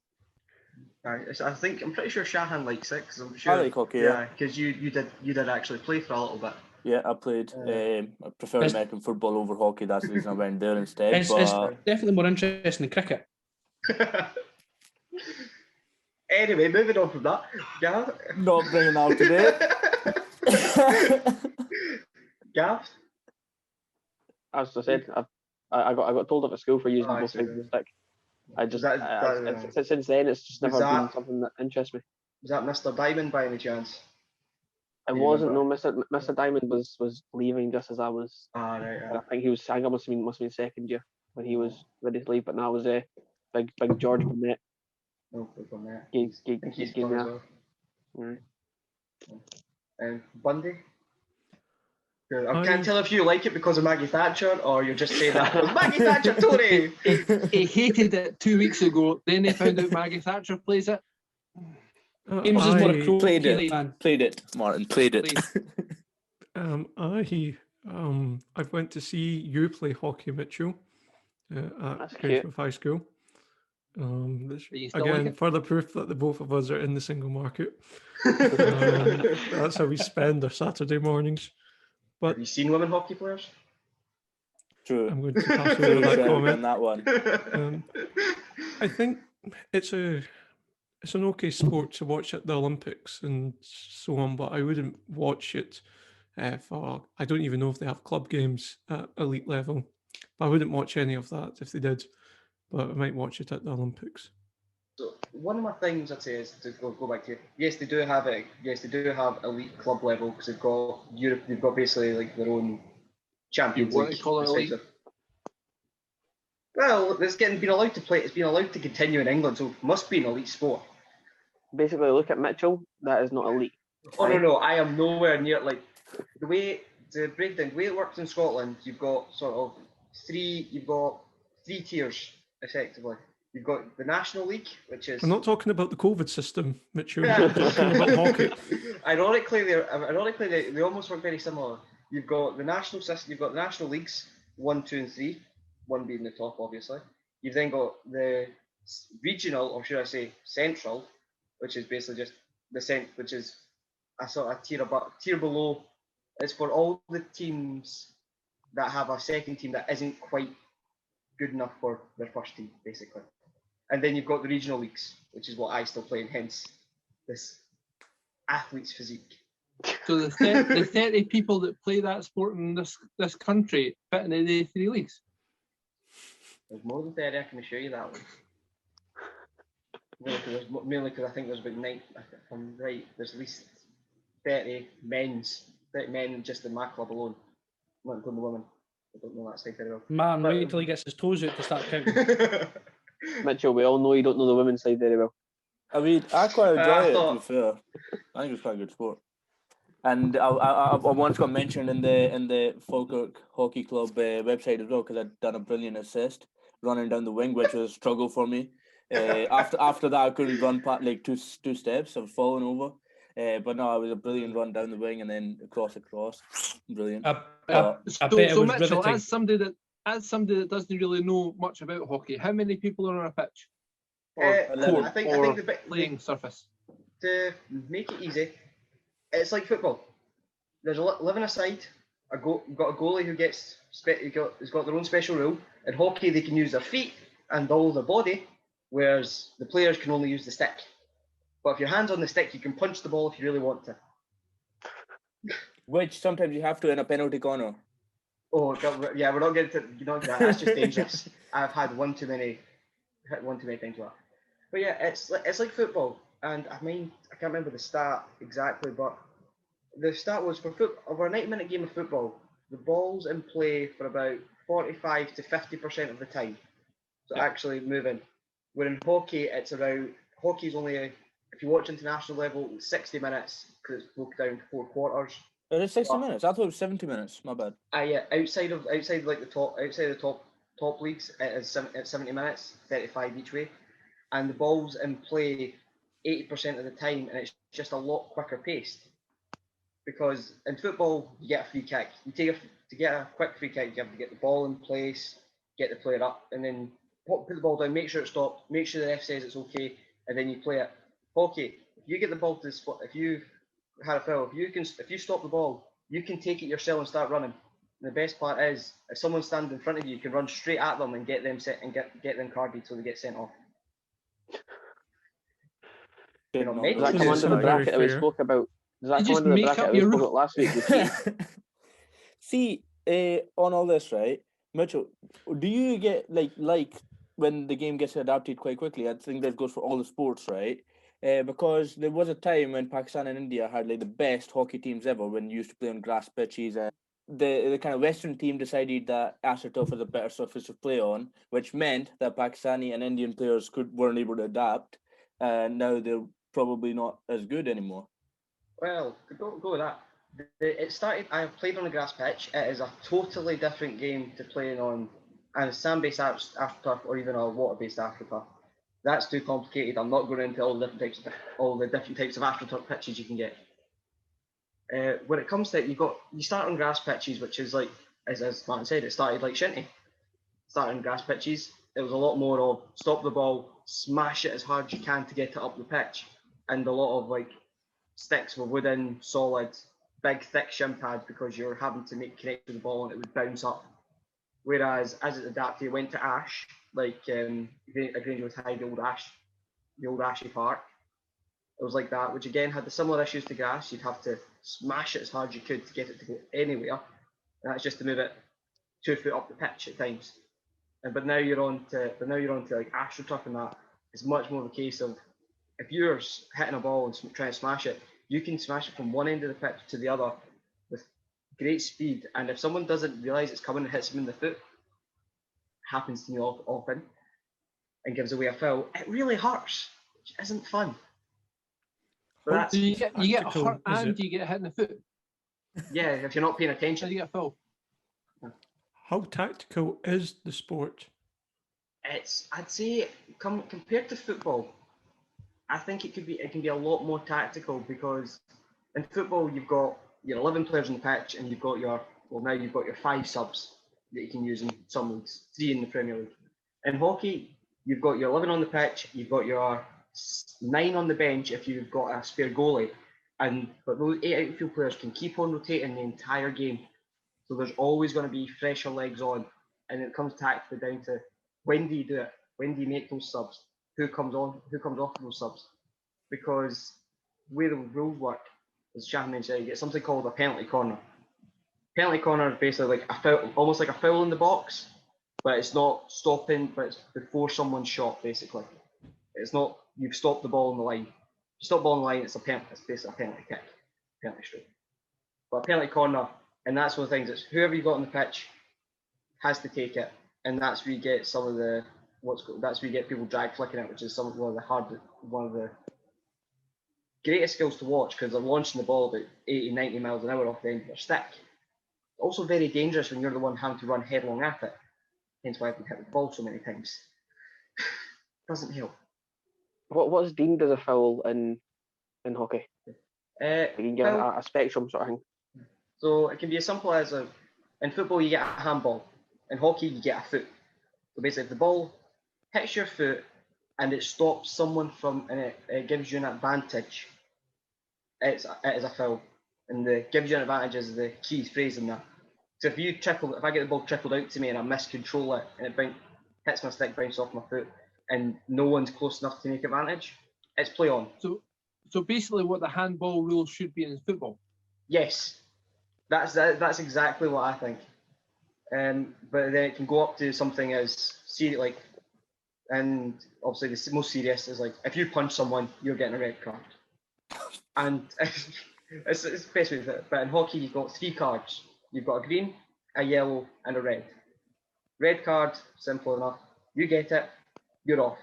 Right, so I'm pretty sure Shahan likes it because I'm sure. I like hockey. Yeah, because you did actually play for a little bit. yeah. I played. I prefer It's- American football over hockey. That's the reason I went there instead. It's definitely more interesting than cricket. Anyway, moving on from that, Gav. Not bringing that up today. Gav. As I said, I got told off at school for using both sides of the stick. I just since then it's just never been something that interests me. Was that Mr. Diamond by any chance? It wasn't. No, Mr. Diamond was leaving just as I was. Right. I think he was. I think it must have been second year when he was ready to leave. But now it was big George Burnett. No, click on that. He's fun as well. Right. Bundy. I can't tell if you like it because of Maggie Thatcher or you're just saying that because Maggie Thatcher, Tony. He hated it 2 weeks ago. Then they found out Maggie Thatcher plays it. James is more a cruel played Kelly it. man. Played it, Martin. Played it. I went to see you play hockey, Mitchell, at Grangemouth High School. Again, like further proof that the both of us are in the single market. That's how we spend our Saturday mornings. But have you seen women hockey players? True. I'm going to pass over that comment. On that one. I think it's an okay sport to watch at the Olympics and so on, but I wouldn't watch it for. I don't even know if they have club games at elite level, but I wouldn't watch any of that if they did. But I might watch it at the Olympics. So one of my things I'd say is to go back to yes, they do have it. Yes, they do have elite club level because they've got Europe. They've got basically like their own Champions You want League. to call it elite? Well, it's been allowed to play. It's been allowed to continue in England, so it must be an elite sport. Basically, look at Mitchell. That is not elite. Oh no, I am nowhere near like the way it works in Scotland. You've got three tiers effectively. You've got the National League, which is. I'm not talking about the COVID system, Mitchell. I'm talking about hockey. Ironically, they almost work very similar. You've got the national system. You've got the national leagues 1, 2, and 3. 1 being the top, obviously. You've then got the regional, or should I say central, which is basically just which is a sort of tier below. It's for all the teams that have a second team that isn't quite good enough for their first team, basically. And then you've got the regional leagues, which is what I still play, and hence this athlete's physique. So the 30 people that play that sport in this country fit in the 3 leagues. There's more than 30, I can assure you that one. Mainly because I think there's about 9, if I'm right, there's at least 30 men just in my club alone. I'm not including the women. I don't know that side very well. Man, wait until he gets his toes out to start counting. Mitchell, we all know you don't know the women's side very well. I mean, I quite enjoy it, to be fair. I think it's quite a good sport. And I once got mentioned in the Falkirk Hockey Club website as well because I'd done a brilliant assist running down the wing, which was a struggle for me. After that, I couldn't run past like two steps. I was falling over. But no, it was a brilliant run down the wing and then across. Brilliant. I bet it was Mitchell, riveting. as somebody that doesn't really know much about hockey, how many people are on a pitch? I think the playing surface. To make it easy, it's like football. There's 11 aside. You've got a goalie who has got their own special rule. In hockey, they can use their feet and all their body, whereas the players can only use the stick. But if your hand's on the stick, you can punch the ball if you really want to. Which sometimes you have to in a penalty corner. Oh, God, yeah, we're not getting to that. That's just dangerous. I've had one too many things like that. But yeah, it's like football. And I can't remember the stat exactly, but the stat was over a 90-minute game of football, the ball's in play for about 45 to 50% of the time. So actually moving. Where in hockey, hockey's only, if you watch international level, 60 minutes because it's broken down to 4 quarters. It is 60 minutes. I thought it was 70 minutes. My bad. Yeah, outside the top leagues, it is 70 minutes, 35 each way. and the ball's in play 80% of the time, and it's just a lot quicker paced. Because in football, you get a free kick. To get a quick free kick, you have to get the ball in place, get the player up, and then put the ball down, make sure it's stopped, make sure the ref says it's okay, and then you play it. Hockey, if you get the ball to the spot, if you had a foul, if you stop the ball, you can take it yourself and start running. And the best part is, if someone's standing in front of you, you can run straight at them and get them set and get them carded so they get sent off. Did Not not make Does that it. come It's under the not very bracket that we fair. spoke about? Does that You come just under the make bracket up that we your spoke about last week? The cheating? See, on all this, right, Mitchell, do you get like when the game gets adapted quite quickly? I think that goes for all the sports, right? Because there was a time when Pakistan and India had like the best hockey teams ever when you used to play on grass pitches, and the kind of Western team decided that AstroTurf was a better surface to play on, which meant that Pakistani and Indian players weren't able to adapt, and now they're probably not as good anymore. Well, go with that. It started. I have played on a grass pitch. It is a totally different game to playing on a sand-based AstroTurf or even a water-based AstroTurf. That's too complicated. I'm not going into all the different types of AstroTurf pitches you can get. When it comes to it, you start on grass pitches, which is like as Martin said, it started like shinty. Starting on grass pitches, it was a lot more of stop the ball, smash it as hard as you can to get it up the pitch, and a lot of like sticks were wooden, solid, big, thick shin pads because you're having to make connection with the ball and it would bounce up. Whereas as it adapted, it went to ash, like Grangewood High, the old Ashy Park. It was like that, which again had the similar issues to grass. You'd have to smash it as hard as you could to get it to go anywhere. And that's just to move it 2 foot up the pitch at times. But now you're on to like AstroTurf and that. It's much more of a case of if you're hitting a ball and trying to smash it, you can smash it from one end of the pitch to the other with great speed. And if someone doesn't realise it's coming and hits them in the foot, happens to me often, and gives away a foul, it really hurts, which isn't fun. But that's, So you get tactical, hurt is and it? you get hit in the foot. yeah, if you're not paying So attention. you get a foul. How tactical is the sport? I'd say compared to football, I think it can be a lot more tactical because in football you've got your 11 players on the pitch and you've got your 5 subs that you can use in some leagues, 3 in the Premier League. In hockey, you've got your 11 on the pitch, you've got your 9 on the bench if you've got a spare goalie, but those 8 outfield players can keep on rotating the entire game. So there's always going to be fresher legs on, and it comes tactically down to when do you do it? When do you make those subs? Who comes on? Who comes off of those subs? Because the way the rules work, as Shahan mentioned, you get something called a penalty corner. Penalty corner is basically like a foul, almost like a foul in the box, but it's not stopping, but it's before someone's shot, basically. It's not, you've stopped the ball on the line. You stop the ball on the line, it's basically a penalty kick, penalty stroke. But a penalty corner, and that's one of the things, it's whoever you got on the pitch has to take it, and that's where you get some of the that's where you get people drag flicking it, which is one of the greatest skills to watch because they're launching the ball about 80, 90 miles an hour off the end of their stick. Also very dangerous when you're the one having to run headlong at it. Hence why I've been hit with the ball so many times. Doesn't help. What's deemed as a foul in hockey? You can give a spectrum sort of thing. So it can be as simple as in football you get a handball. In hockey you get a foot. So basically if the ball hits your foot and it stops someone from, and it gives you an advantage, it is a foul. And the gives you an advantage is the key phrase in that. So if I get the ball trickled out to me and I miscontrol it and it hits my stick, bounces off my foot, and no one's close enough to make advantage, it's play on. So basically what the handball rule should be in football. Yes, that's exactly what I think. But then it can go up to something as serious, like, and obviously the most serious is like if you punch someone, you're getting a red card. And it's the best way to do it. But in hockey, you've got 3 cards. You've got a green, a yellow, and a red. Red card, simple enough. You get it, you're off.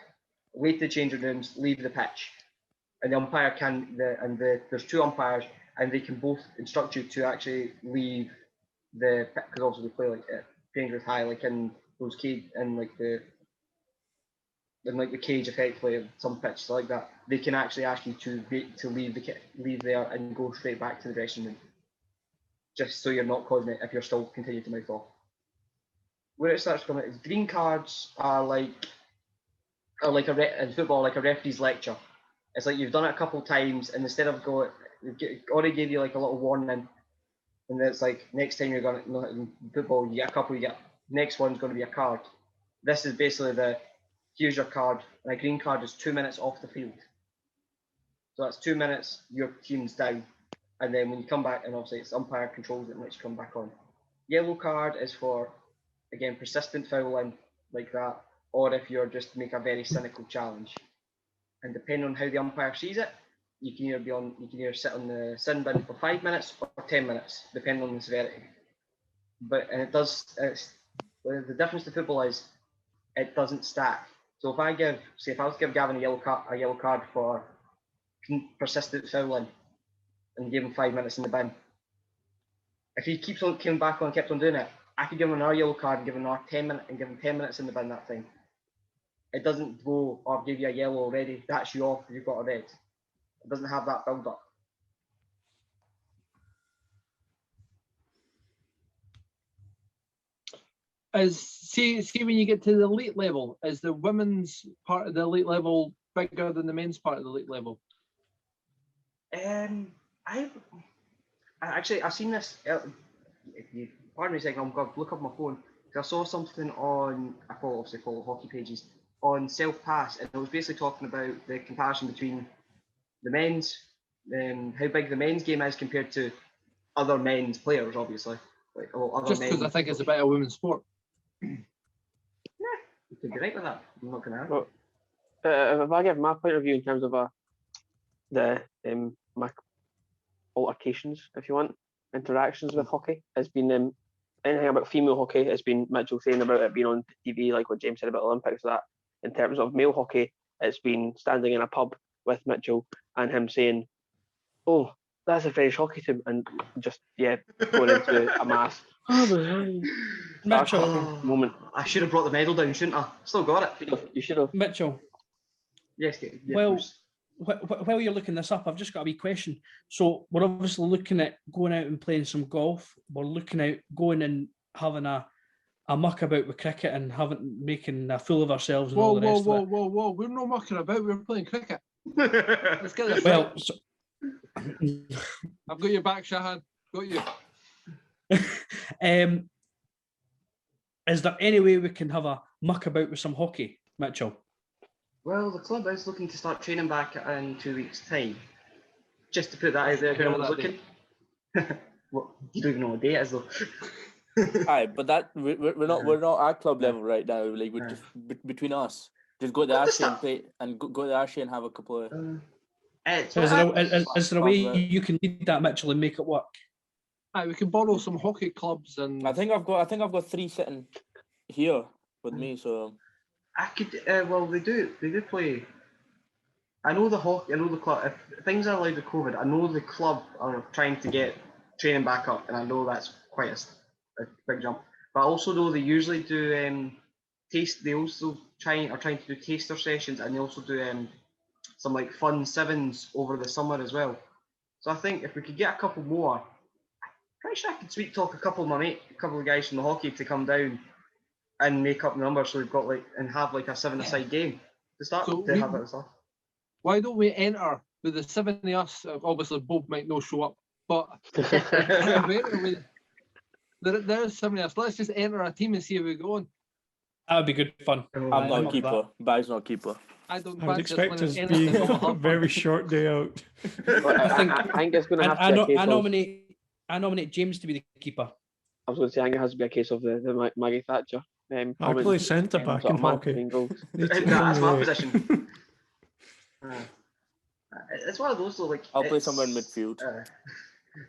Wait to change your rooms, leave the pitch. And the umpire there's 2 umpires, and they can both instruct you to actually leave the pitch, because obviously they play like Grangewood High, like in those cage, and like the like the cage effectively, some pitches like that, they can actually ask you to leave there and go straight back to the dressing room, just so you're not causing it if you're still continuing to mouth off. Where it starts coming is green cards are like in football, like a referee's lecture. It's like you've done it a couple of times, and instead of already gave you like a little warning, and it's like next time you're going to in football, you get a couple, you get next one's going to be a card. This is basically here's your card, and a green card is 2 minutes off the field. So that's 2 minutes, your team's down, and then when you come back, and obviously it's umpire controls it and lets you come back on. Yellow card is for, again, persistent fouling like that, or if you're just make a very cynical challenge. And depending on how the umpire sees it, you can either sit on the sin bin for 5 minutes or 10 minutes, depending on the severity. The difference to football is it doesn't stack. So if I was to give Gavin a yellow card for persistent fouling and give him 5 minutes in the bin, if he keeps on coming back on, kept on doing it, I could give him another yellow card and give him another 10 minutes and give him 10 minutes in the bin that time. It doesn't go, or give you a yellow already, that's you off, you've got a red. It doesn't have that build up. See when you get to the elite level, is the women's part of the elite level bigger than the men's part of the elite level? I've seen this. If you pardon me a second, I'm going to look up my phone because I saw something on. I follow hockey pages on Self Pass, and it was basically talking about the comparison between the men's, how big the men's game is compared to other men's players, obviously. Like other just because I think it's a better women's sport. Yeah, you could be right with that. I'm not going to argue. Well, if I give my point of view in terms of my altercations, if you want, interactions with hockey, has been anything about female hockey. It's been Mitchell saying about it being on TV, like what James said about Olympics. That in terms of male hockey, it's been standing in a pub with Mitchell and him saying, "Oh, that's a French hockey team," and just going into a mass. Mitchell, moment. I should have brought the medal down, shouldn't I? Still got it. You should have. Mitchell. Yes. Well, while you're looking this up, I've just got a wee question. So we're obviously looking at going out and playing some golf. We're looking at going and having a muck about with cricket and making a fool of ourselves and all the rest of it. Whoa! We're not mucking about. We're playing cricket. Let's get this Well, right. I've got your back, Shahan. Got you. Is there any way we can have a muck about with some hockey, Mitchell? Well, the club is looking to start training back in 2 weeks' time. Just to put that out there, if anyone's looking. What? You don't even know what day it is, though. Aye, but that we're not at club level right now. Like we're just between us. Just go to the Ashley and play, and go to the Ashley and have a couple of. Is there a way you can lead that, Mitchell, and make it work? Aye, we can borrow some hockey clubs and. I think I've got 3 sitting here with me, so. I could. Well, they do play. I know the hockey. I know the club. If things are allowed with COVID, I know the club are trying to get training back up, and I know that's quite a big jump. But I also know they usually do taste. They also are trying to do taster sessions, and they also do some like fun sevens over the summer as well. So I think if we could get a couple more, I'm pretty sure I could sweet talk a couple of guys from the hockey to come down and make up the numbers, so we've got have a 7-a-side game to start So to have that stuff. Why don't we enter with the 7 of us? Obviously, Bob might not show up, but there's 7 of us. Let's just enter a team and see how we go on. That would be good fun. I'm not a keeper. Bag's not a keeper. I would expect us to be a very short day out. I think it's going to have to be a case I nominate James to be the keeper. I was going to say, I think it has to be a case of the Maggie Thatcher. I play centre back in hockey. That's my position. It's one of those though. I'll play somewhere in midfield.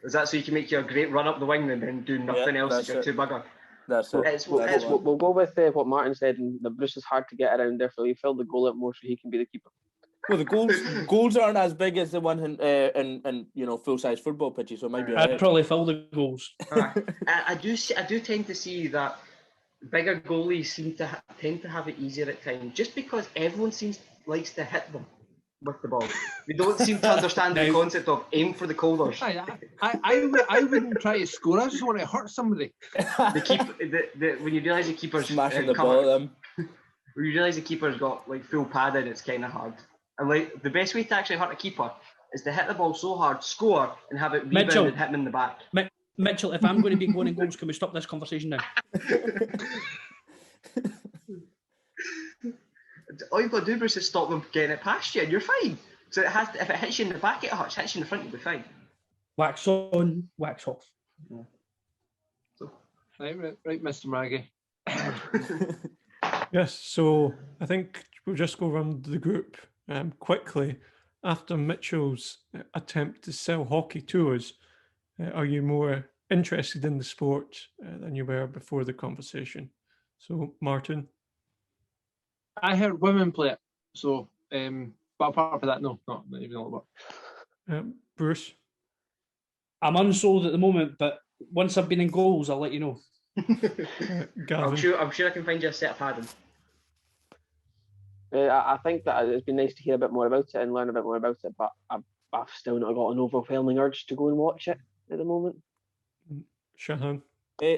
Is that so you can make your great run up the wing and then do nothing else? You're too bugger. That's it. We'll go with what Martin said, and the Bruce is hard to get around. Therefore, he filled the goal up more, so he can be the keeper. Well, the goals aren't as big as the one in full size football pitches, so it might be. I'd probably fill the goals. I do tend to see that bigger goalies seem to tend to have it easier at times, just because everyone likes to hit them with the ball. They don't seem to understand the concept of aim for the corners. I wouldn't try to score. I just want to hurt somebody. When you realise the keeper's smashing the ball at them. When you realise the keeper's got like full padding, it's kind of hard. And like the best way to actually hurt a keeper is to hit the ball so hard, score, and have it rebound and hit him in the back. Mitchell, if I'm going to be going in goals, can we stop this conversation now? All you've got to do, Bruce, is stop them getting it past you, and you're fine. So if it hits you in the back, it hurts. Hits you in the front, you'll be fine. Wax on, wax off. Yeah. So. Right, Mr. Maggie. Yes, so I think we'll just go around the group quickly. After Mitchell's attempt to sell hockey to us, are you more interested in the sport than you were before the conversation? So, Martin? I heard women play it, so, but apart from that, no, not even a little bit. Bruce? I'm unsold at the moment, but once I've been in goals, I'll let you know. I'm sure I can find you a set of padding. I think that it's been nice to hear a bit more about it and learn a bit more about it, but I've still not got an overwhelming urge to go and watch it at the moment. Shahan?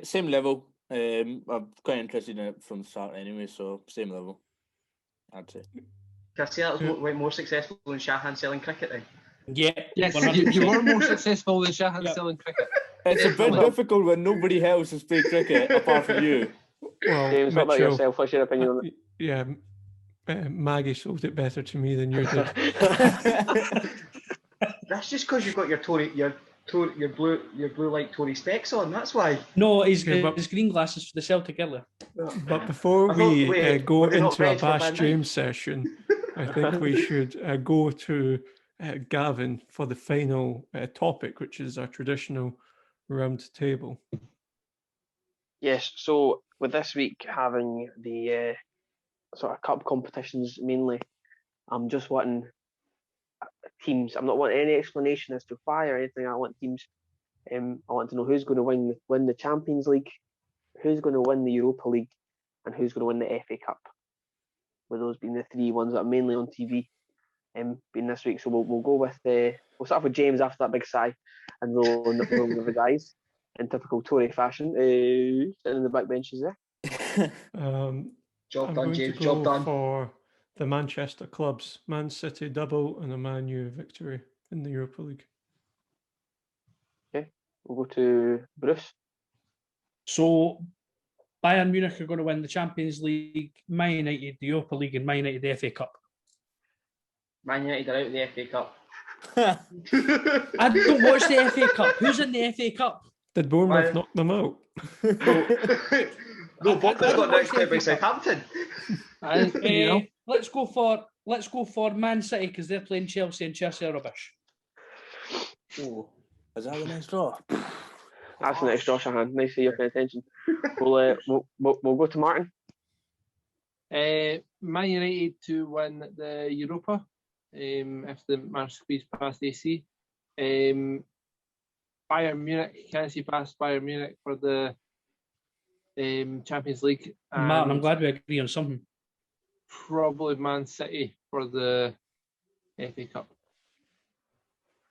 Same level. I'm quite interested in it from the start anyway, so same level, I'd say. Can I say that was more successful than Shahan selling cricket then? Yeah. Yes, you were more successful than Shahan selling cricket. It's a bit difficult when nobody else has played cricket apart from you. Well, James, what about yourself? What's your opinion on it? Yeah, Maggie sold it better to me than you did. That's just because you've got your blue light Tory specs on. That's why. No, his green glasses for the Celtic earlier. But before we go into a Bash James session, I think we should go to Gavin for the final topic, which is our traditional round table. Yes, so with this week having the sort of cup competitions mainly, I'm just wanting teams. I'm not wanting any explanation as to why or anything. I want teams. I want to know who's going to win the Champions League, who's going to win the Europa League, and who's going to win the FA Cup. With those being the three ones that are mainly on TV, being this week. So we'll go with we'll start off with James after that big sigh, and roll with the guys in typical Tory fashion, sitting in the back benches there. Job done, James. Job done. For the Manchester clubs, Man City double and a Man U victory in the Europa League. Okay, we'll go to Bruce. So Bayern Munich are going to win the Champions League, Man United the Europa League, and Man United the FA Cup. Man United are out of the FA Cup. I don't watch the FA Cup. Who's in the FA Cup? Did Bournemouth knock them out? No, Bournemouth got knocked out by Southampton. Let's go for Man City because they're playing Chelsea and Chelsea are rubbish. Oh, is that the next draw? That's the next draw, Shahan. Nice to see you paying attention. We'll go to Martin. Man United to win the Europa if the match squeeze past AC. Bayern Munich, can I see past Bayern Munich for the Champions League? Martin, I'm glad we agree on something. Probably Man City for the FA Cup.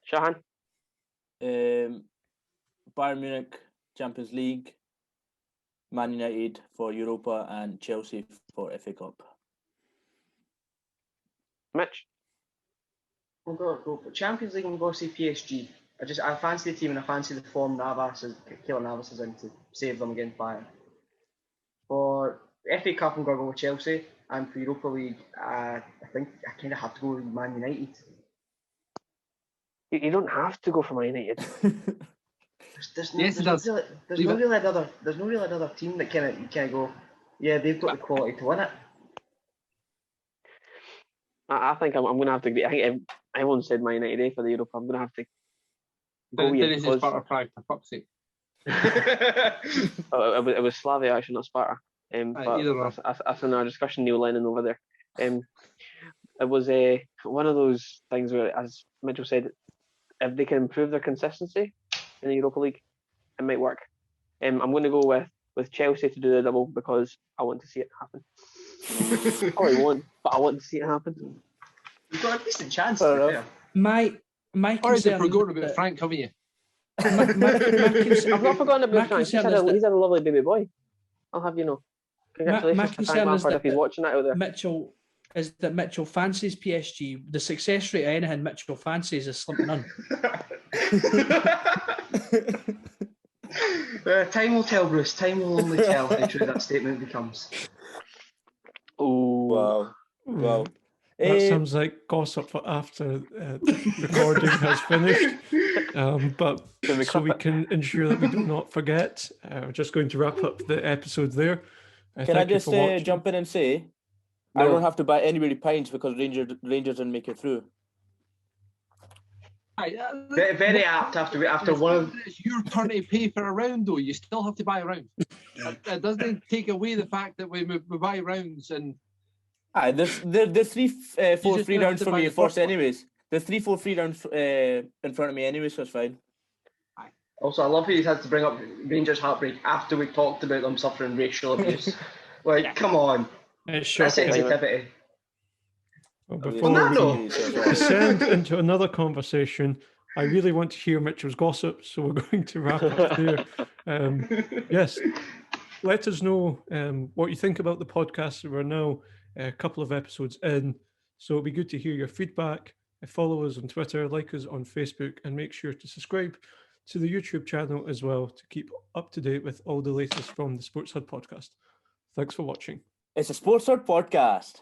Shahan? Bayern Munich, Champions League, Man United for Europa, and Chelsea for FA Cup. Mitch? We'll go for Champions League. We'll go see PSG. I fancy the team and I fancy the form Keylor Navas is in to save them against Bayern. For FA Cup, I'm going to go with Chelsea, and for Europa League, I think I kind of have to go with Man United. You don't have to go for Man United. There's no really another team that kind of go, yeah, they've got the quality to win it. I think I'm going to have to agree. I think everyone said Man United for the Europa. I'm going to have to go with This is Sparta Prague, for fuck's sake. It was Slavia, actually, not Sparta. But that's in our discussion, Neil Lennon over there. It was one of those things where, as Mitchell said, if they can improve their consistency in the Europa League, it might work. I'm going to go with with Chelsea to do the double because I want to see it happen. Probably won't, but I want to see it happen. You've got a decent chance. Fair To be enough. fair. My Already concern. forgotten about Frank, haven't you? I've not forgotten my about Frank. concern is He's that had a lovely baby boy. I'll have you know. Congratulations my to Frank concern is Lampard if he's that watching that out there. Mitchell fancies PSG. The success rate of anything Mitchell fancies is slim to none. Time will tell, Bruce. Time will only tell how true that statement becomes. Oh, Wow. That sounds like gossip for after recording has finished. But so we can ensure that we do not forget, we're just going to wrap up the episode there. Can I Thank you just for watching. jump in and say, I No. don't have to buy anybody pints because Rangers didn't make it through. Very apt after one of. It's your turn to pay for a round, though. You still have to buy a round. It doesn't take away the fact that we buy rounds and. Aye, there's 3-4 free don't have rounds to for buy me the first, first one. anyways. There's 3-4 free rounds in front of me, anyways, so it's fine. Also, I love how he had to bring up Rangers heartbreak after we talked about them suffering racial abuse. Come on, It's that's shocking. sensitivity. Well, On before that we note- descend into another conversation, I really want to hear Mitchell's gossip, so we're going to wrap up there. Yes, let us know what you think about the podcast. We're now a couple of episodes in, so it'll be good to hear your feedback. Follow us on Twitter, like us on Facebook, and make sure to subscribe to the YouTube channel as well to keep up to date with all the latest from the Sports Hub podcast. Thanks for watching. It's a Sports Hub podcast.